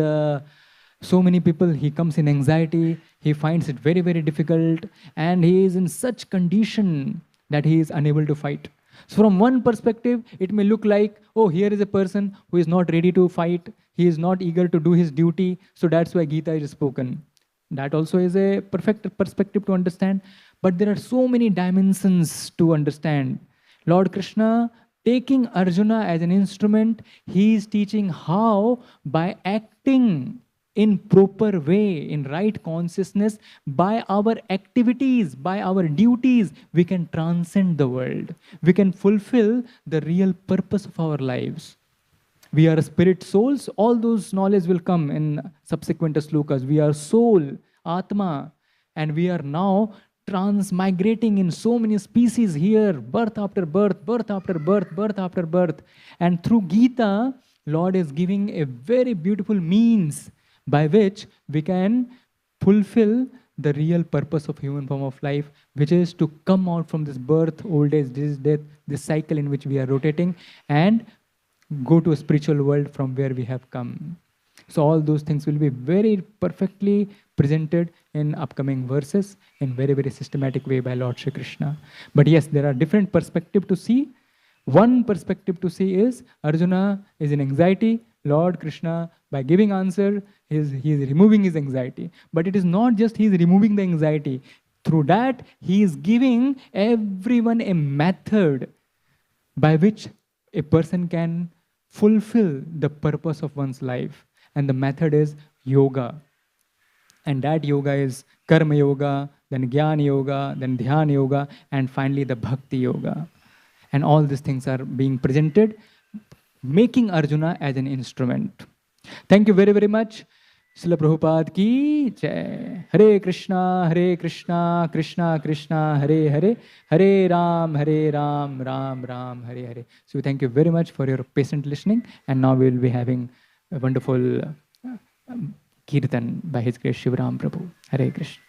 so many people, he comes in anxiety, he finds it very, very difficult, and he is in such condition that he is unable to fight. So from one perspective, it may look like, oh, here is a person who is not ready to fight, he is not eager to do his duty, so that's why Gita is spoken. That also is a perfect perspective to understand. But there are so many dimensions to understand. Lord Krishna, taking Arjuna as an instrument, he is teaching how, by acting in proper way, in right consciousness, by our activities, by our duties, we can transcend the world. We can fulfill the real purpose of our lives. We are spirit souls. All those knowledge will come in subsequent slokas. We are soul, Atma, and we are now transmigrating in so many species here, birth after birth, birth after birth, birth after birth. And through Gita, Lord is giving a very beautiful means by which we can fulfill the real purpose of human form of life, which is to come out from this birth, old age, disease, death, this cycle in which we are rotating, and go to a spiritual world from where we have come. So all those things will be very perfectly presented in upcoming verses in very, very systematic way by Lord Shri Krishna. But yes, there are different perspectives to see. One perspective to see is Arjuna is in anxiety. Lord Krishna, by giving answer, he is removing his anxiety. But it is not just he is removing the anxiety. Through that, he is giving everyone a method by which a person can fulfill the purpose of one's life. And the method is yoga. And that yoga is karma yoga, then jnana yoga, then dhyana yoga, and finally the bhakti yoga. And all these things are being presented, making Arjuna as an instrument. Thank you very, very much. Srila Prabhupada ki jai. Hare Krishna, Krishna Krishna, Hare Hare, Hare Ram, Ram Ram, Hare Hare. So thank you very much for your patient listening. And now we will be having a wonderful kirtan by His Grace Shivaram Prabhu. Hare Krishna.